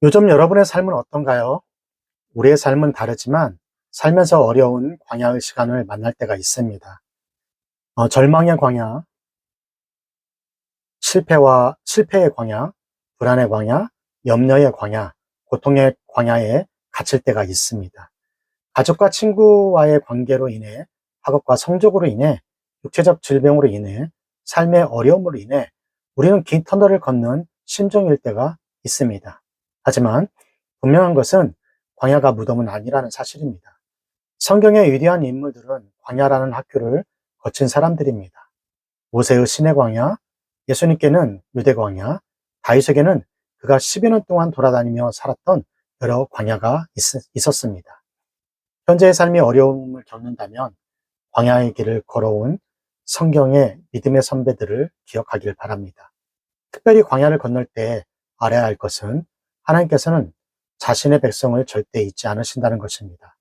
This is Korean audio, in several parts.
요즘 여러분의 삶은 어떤가요? 우리의 삶은 다르지만 살면서 어려운 광야의 시간을 만날 때가 있습니다. 절망의 광야, 실패의 광야, 불안의 광야, 염려의 광야, 고통의 광야에 갇힐 때가 있습니다. 가족과 친구와의 관계로 인해, 학업과 성적으로 인해, 육체적 질병으로 인해, 삶의 어려움으로 인해 우리는 긴 터널을 걷는 심정일 때가 있습니다. 하지만 분명한 것은 광야가 무덤은 아니라는 사실입니다. 성경의 위대한 인물들은 광야라는 학교를 거친 사람들입니다. 모세의 시내 광야, 예수님께는 유대 광야, 다윗에게는 그가 10여 년 동안 돌아다니며 살았던 여러 광야가 있었습니다. 현재의 삶이 어려움을 겪는다면 광야의 길을 걸어온 성경의 믿음의 선배들을 기억하길 바랍니다. 특별히 광야를 건널 때 알아야 할 것은 하나님께서는 자신의 백성을 절대 잊지 않으신다는 것입니다.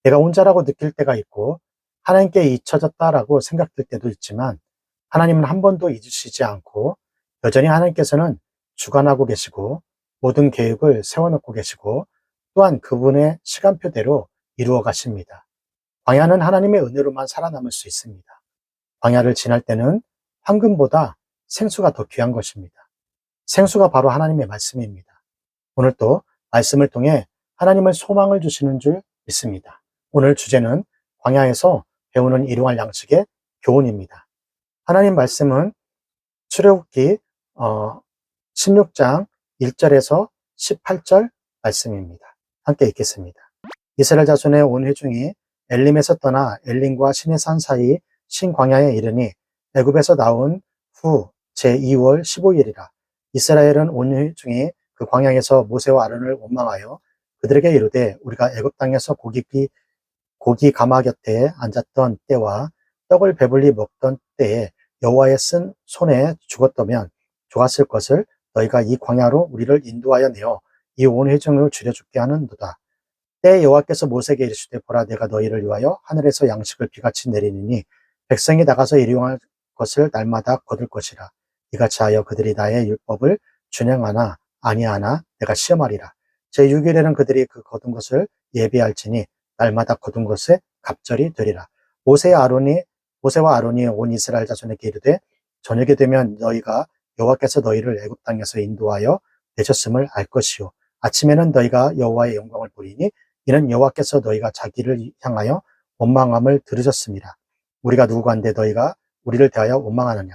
내가 혼자라고 느낄 때가 있고 하나님께 잊혀졌다라고 생각될 때도 있지만 하나님은 한 번도 잊으시지 않고 여전히 하나님께서는 주관하고 계시고 모든 계획을 세워놓고 계시고 또한 그분의 시간표대로 이루어 가십니다. 광야는 하나님의 은혜로만 살아남을 수 있습니다. 광야를 지날 때는 황금보다 생수가 더 귀한 것입니다. 생수가 바로 하나님의 말씀입니다. 오늘 또 말씀을 통해 하나님의 소망을 주시는 줄 믿습니다. 오늘 주제는 광야에서 배우는 일용할 양식의 교훈입니다. 하나님 말씀은 출애굽기 16장 1절에서 18절 말씀입니다. 함께 읽겠습니다. 이스라엘 자손의 온 회중이 엘림에서 떠나 엘림과 시내산 사이 신광야에 이르니 애굽에서 나온 후 제2월 15일이라. 이스라엘은 온 회중이 그 광야에서 모세와 아론을 원망하여 그들에게 이르되 우리가 애굽 땅에서 고기 가마 곁에 앉았던 때와 떡을 배불리 먹던 때에 여호와의 쓴 손에 죽었다면 좋았을 것을 너희가 이 광야로 우리를 인도하여 내어 이 온 회중을 줄여 죽게 하는도다. 때에 여호와께서 모세에게 이르시되 보라 내가 너희를 위하여 하늘에서 양식을 비같이 내리니 백성이 나가서 일용할 것을 날마다 거둘 것이라. 이같이 하여 그들이 나의 율법을 준행하나 아니하나 내가 시험하리라. 제6일에는 그들이 그 거둔 것을 예비할지니 날마다 거둔 것에 갑절이 되리라. 모세와 아론이 온 이스라엘 자손에게 이르되 저녁이 되면 너희가 여호와께서 너희를 애굽 땅에서 인도하여 내셨음을 알 것이요 아침에는 너희가 여호와의 영광을 보리니 이는 여호와께서 너희가 자기를 향하여 원망함을 들으셨습니다. 우리가 누구간데 너희가 우리를 대하여 원망하느냐.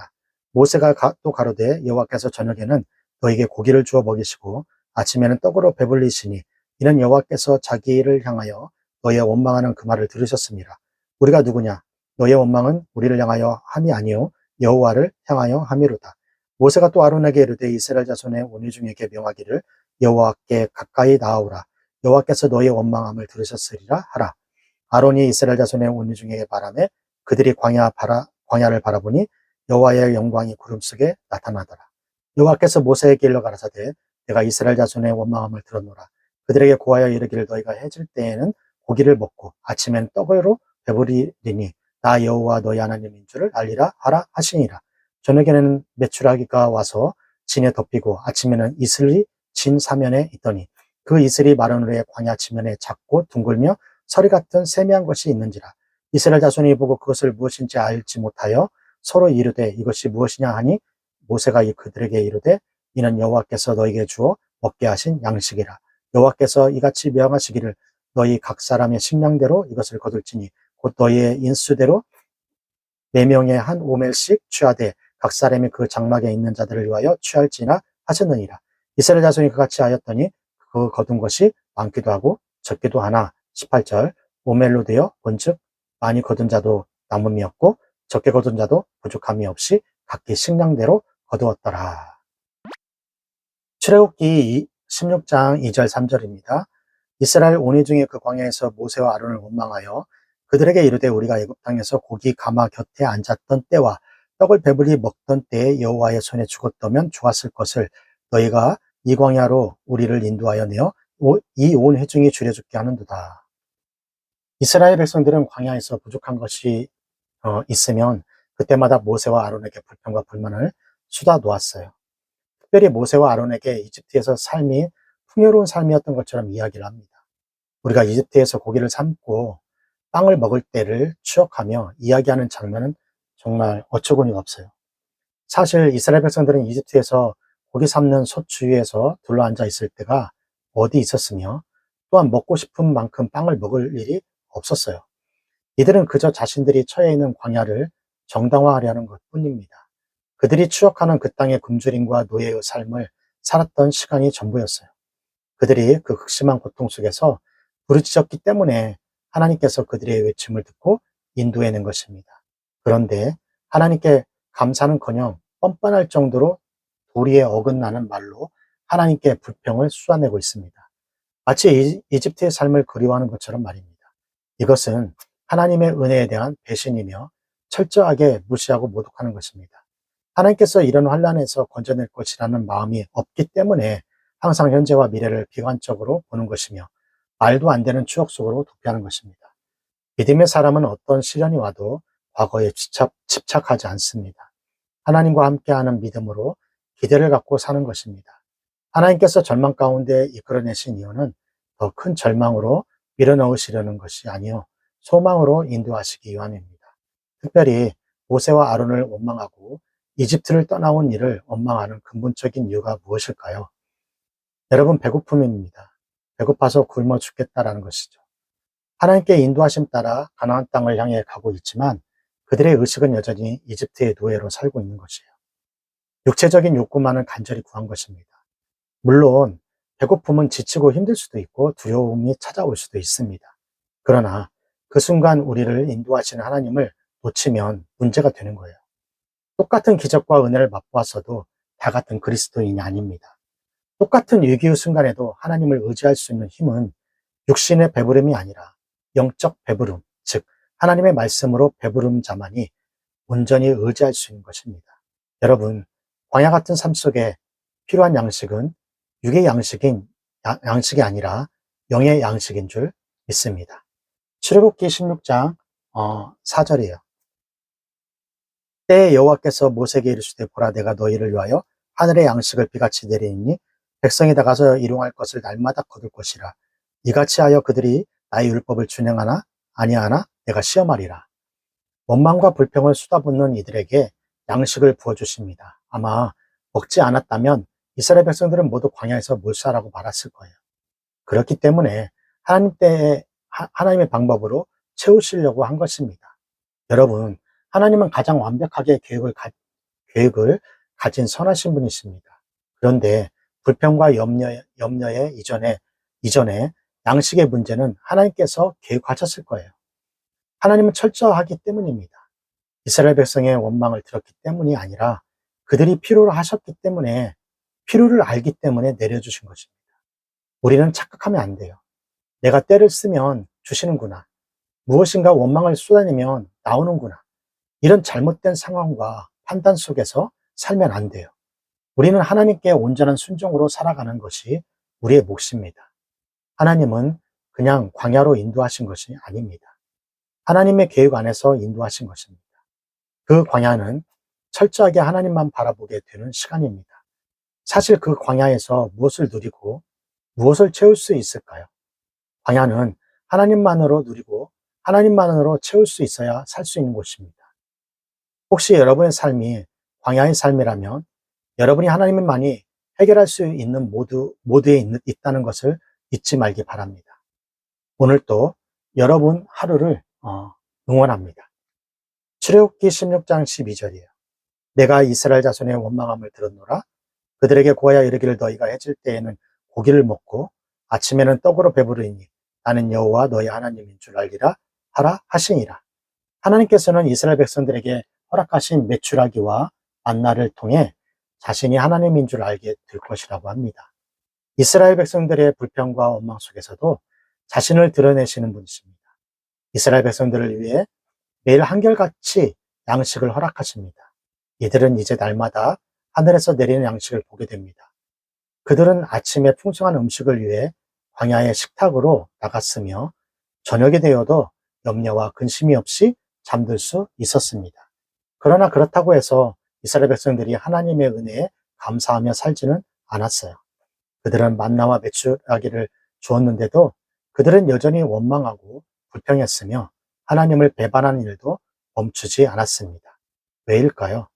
모세가 또 가로되 여호와께서 저녁에는 너희에게 고기를 주어 먹이시고 아침에는 떡으로 배불리시니 이는 여호와께서 자기를 향하여 너희의 원망하는 그 말을 들으셨습니다. 우리가 누구냐? 너희의 원망은 우리를 향하여 함이 아니요 여호와를 향하여 함이로다. 모세가 또 아론에게 이르되 이스라엘 자손의 온 회중에게 명하기를 여호와께 가까이 나아오라. 여호와께서 너희의 원망함을 들으셨으리라 하라. 아론이 이스라엘 자손의 온 회중에게 말하매 그들이 광야를 바라보니 여호와의 영광이 구름 속에 나타나더라. 여호와께서 모세에게 일러 가라사대 내가 이스라엘 자손의 원망함을 들었노라. 그들에게 고하여 이르기를 너희가 해질 때에는 고기를 먹고 아침에는 떡으로 배부리리니 나 여호와 너희 하나님인 줄을 알리라 하라 하시니라. 저녁에는 메추라기가 와서 진에 덮이고 아침에는 이슬이 진 사면에 있더니 그 이슬이 마른 후에 광야 지면에 작고 둥글며 서리 같은 세미한 것이 있는지라. 이스라엘 자손이 보고 그것을 무엇인지 알지 못하여 서로 이르되 이것이 무엇이냐 하니 모세가 그들에게 이르되 이는 여호와께서 너희에게 주어 먹게 하신 양식이라. 여호와께서 이같이 명하시기를 너희 각 사람의 식량대로 이것을 거둘지니 곧 너희의 인수대로 4명의 한 오멜씩 취하되 각 사람이 그 장막에 있는 자들을 위하여 취할지나 하셨느니라. 이스라엘 자손이 그같이 하였더니 그 거둔 것이 많기도 하고 적기도 하나 18절 오멜로 되어 본즉 많이 거둔 자도 남음이었고 적게 거둔 자도 부족함이 없이 각기 식량대로 거두었더라. 출애굽기 16장 2절 3절입니다. 이스라엘 온 회중이 그 광야에서 모세와 아론을 원망하여 그들에게 이르되 우리가 애굽 땅에서 고기 가마 곁에 앉았던 때와 떡을 배불리 먹던 때에 여호와의 손에 죽었다면 좋았을 것을 너희가 이 광야로 우리를 인도하여 내어 이 온 회중이 줄여 죽게 하는도다. 이스라엘 백성들은 광야에서 부족한 것이 있으면 그때마다 모세와 아론에게 불평과 불만을 쏟아 놓았어요. 특별히 모세와 아론에게 이집트에서 삶이 풍요로운 삶이었던 것처럼 이야기를 합니다. 우리가 이집트에서 고기를 삶고 빵을 먹을 때를 추억하며 이야기하는 장면은 정말 어처구니가 없어요. 사실 이스라엘 백성들은 이집트에서 고기 삶는 솥 주위에서 둘러앉아 있을 때가 어디 있었으며 또한 먹고 싶은 만큼 빵을 먹을 일이 없었어요. 이들은 그저 자신들이 처해 있는 광야를 정당화하려는 것뿐입니다. 그들이 추억하는 그 땅의 굶주림과 노예의 삶을 살았던 시간이 전부였어요. 그들이 그 극심한 고통 속에서 부르짖었기 때문에 하나님께서 그들의 외침을 듣고 인도해낸 것입니다. 그런데 하나님께 감사는커녕 뻔뻔할 정도로 도리에 어긋나는 말로 하나님께 불평을 쏟아내고 있습니다. 마치 이집트의 삶을 그리워하는 것처럼 말입니다. 이것은 하나님의 은혜에 대한 배신이며 철저하게 무시하고 모독하는 것입니다. 하나님께서 이런 환란에서 건져낼 것이라는 마음이 없기 때문에 항상 현재와 미래를 비관적으로 보는 것이며 말도 안 되는 추억 속으로 도피하는 것입니다. 믿음의 사람은 어떤 시련이 와도 과거에 집착하지 않습니다. 하나님과 함께하는 믿음으로 기대를 갖고 사는 것입니다. 하나님께서 절망 가운데 이끌어내신 이유는 더 큰 절망으로 밀어넣으시려는 것이 아니요 소망으로 인도하시기 위함입니다. 특별히 모세와 아론을 원망하고 이집트를 떠나온 이를 원망하는 근본적인 이유가 무엇일까요? 여러분, 배고픔입니다. 배고파서 굶어 죽겠다라는 것이죠. 하나님께 인도하심 따라 가나안 땅을 향해 가고 있지만 그들의 의식은 여전히 이집트의 노예로 살고 있는 것이에요. 육체적인 욕구만을 간절히 구한 것입니다. 물론 배고픔은 지치고 힘들 수도 있고 두려움이 찾아올 수도 있습니다. 그러나 그 순간 우리를 인도하시는 하나님을 놓치면 문제가 되는 거예요. 똑같은 기적과 은혜를 맛보았어도 다 같은 그리스도인이 아닙니다. 똑같은 위기의 순간에도 하나님을 의지할 수 있는 힘은 육신의 배부름이 아니라 영적 배부름, 즉 하나님의 말씀으로 배부른 자만이 온전히 의지할 수 있는 것입니다. 여러분, 광야 같은 삶 속에 필요한 양식은 육의 양식이 아니라 영의 양식인 줄 믿습니다. 출애굽기 16장 4절이에요. 때에 여호와께서 모세에게 이르시되 보라 내가 너희를 위하여 하늘의 양식을 비같이 내리니 백성이 다 가서 일용할 것을 날마다 거둘 것이라. 이같이 하여 그들이 나의 율법을 준행하나 아니하나 내가 시험하리라. 원망과 불평을 쏟아붓는 이들에게 양식을 부어주십니다. 아마 먹지 않았다면 이스라엘 백성들은 모두 광야에서 몰살하고 말았을 거예요. 그렇기 때문에 하나님의 방법으로 채우시려고 한 것입니다. 여러분, 하나님은 가장 완벽하게 계획을 가진 선하신 분이십니다. 그런데 불평과 염려의 이전에 양식의 문제는 하나님께서 계획하셨을 거예요. 하나님은 철저하기 때문입니다. 이스라엘 백성의 원망을 들었기 때문이 아니라 그들이 필요로 하셨기 때문에 필요를 알기 때문에 내려주신 것입니다. 우리는 착각하면 안 돼요. 내가 때를 쓰면 주시는구나. 무엇인가 원망을 쏟아내면 나오는구나. 이런 잘못된 상황과 판단 속에서 살면 안 돼요. 우리는 하나님께 온전한 순종으로 살아가는 것이 우리의 몫입니다. 하나님은 그냥 광야로 인도하신 것이 아닙니다. 하나님의 계획 안에서 인도하신 것입니다. 그 광야는 철저하게 하나님만 바라보게 되는 시간입니다. 사실 그 광야에서 무엇을 누리고 무엇을 채울 수 있을까요? 광야는 하나님만으로 누리고 하나님만으로 채울 수 있어야 살 수 있는 곳입니다. 혹시 여러분의 삶이 광야의 삶이라면 여러분이 하나님만이 해결할 수 있는 모두에 있다는 것을 잊지 말기 바랍니다. 오늘 또 여러분 하루를 응원합니다. 출애굽기 16장 12절이에요. 내가 이스라엘 자손의 원망함을 들었노라. 그들에게 고하여 이르기를 너희가 해질 때에는 고기를 먹고 아침에는 떡으로 배부르니 나는 여호와 너희 하나님인 줄 알리라 하라 하시니라. 하나님께서는 이스라엘 백성들에게 허락하신 메추라기와 만나를 통해 자신이 하나님인 줄 알게 될 것이라고 합니다. 이스라엘 백성들의 불평과 원망 속에서도 자신을 드러내시는 분이십니다. 이스라엘 백성들을 위해 매일 한결같이 양식을 허락하십니다. 이들은 이제 날마다 하늘에서 내리는 양식을 보게 됩니다. 그들은 아침에 풍성한 음식을 위해 광야의 식탁으로 나갔으며 저녁이 되어도 염려와 근심이 없이 잠들 수 있었습니다. 그러나 그렇다고 해서 이스라엘 백성들이 하나님의 은혜에 감사하며 살지는 않았어요. 그들은 만나와 메추라기를 주었는데도 그들은 여전히 원망하고 불평했으며 하나님을 배반하는 일도 멈추지 않았습니다. 왜일까요?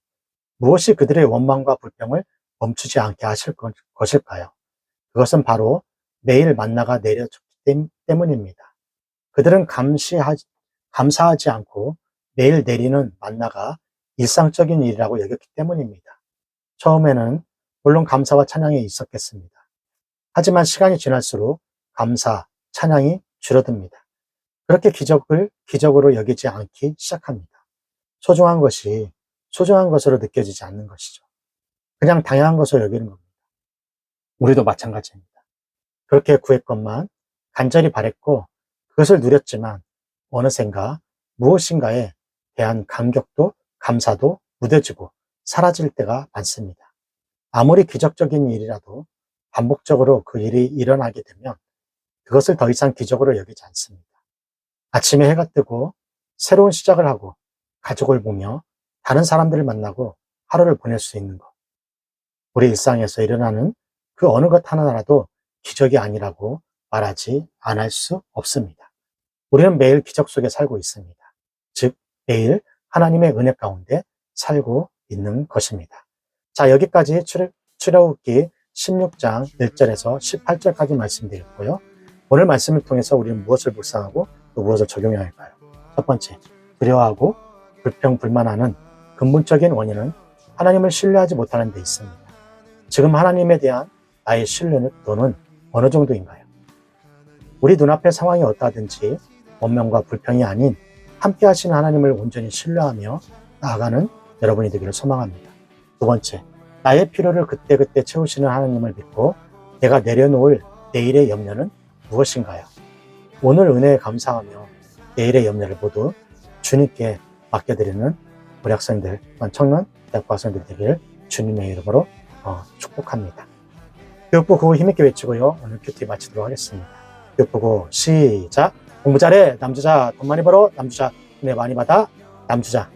무엇이 그들의 원망과 불평을 멈추지 않게 하실 것일까요? 그것은 바로 매일 만나가 내려졌기 때문입니다. 그들은 감사하지 않고 매일 내리는 만나가 일상적인 일이라고 여겼기 때문입니다. 처음에는 물론 감사와 찬양이 있었겠습니다. 하지만 시간이 지날수록 감사, 찬양이 줄어듭니다. 그렇게 기적으로 여기지 않기 시작합니다. 소중한 것이 소중한 것으로 느껴지지 않는 것이죠. 그냥 당연한 것으로 여기는 겁니다. 우리도 마찬가지입니다. 그렇게 구했건만 간절히 바랬고 그것을 누렸지만 어느샌가 무엇인가에 대한 감격도 감사도 무뎌지고 사라질 때가 많습니다. 아무리 기적적인 일이라도 반복적으로 그 일이 일어나게 되면 그것을 더 이상 기적으로 여기지 않습니다. 아침에 해가 뜨고 새로운 시작을 하고 가족을 보며 다른 사람들을 만나고 하루를 보낼 수 있는 것. 우리 일상에서 일어나는 그 어느 것 하나라도 기적이 아니라고 말하지 않을 수 없습니다. 우리는 매일 기적 속에 살고 있습니다. 즉, 매일 하나님의 은혜 가운데 살고 있는 것입니다. 자, 여기까지 출애굽기 16장 1절에서 18절까지 말씀드렸고요. 오늘 말씀을 통해서 우리는 무엇을 묵상하고 또 무엇을 적용해야 할까요? 첫 번째, 두려워하고 불평불만하는 근본적인 원인은 하나님을 신뢰하지 못하는 데 있습니다. 지금 하나님에 대한 나의 신뢰도는 어느 정도인가요? 우리 눈앞의 상황이 어떠하든지 원망과 불평이 아닌 함께 하시는 하나님을 온전히 신뢰하며 나아가는 여러분이 되기를 소망합니다. 두 번째, 나의 필요를 그때그때 채우시는 하나님을 믿고 내가 내려놓을 내일의 염려는 무엇인가요? 오늘 은혜에 감사하며 내일의 염려를 모두 주님께 맡겨드리는 우리 학생들, 청년, 대학부 학생들 되길 주님의 이름으로 축복합니다. 교육부 구호 힘있게 외치고요. 오늘 큐티 마치도록 하겠습니다. 교육부 구호 시작! 공부 잘해 남주자, 돈 많이 벌어 남주자, 은혜 많이 받아 남주자.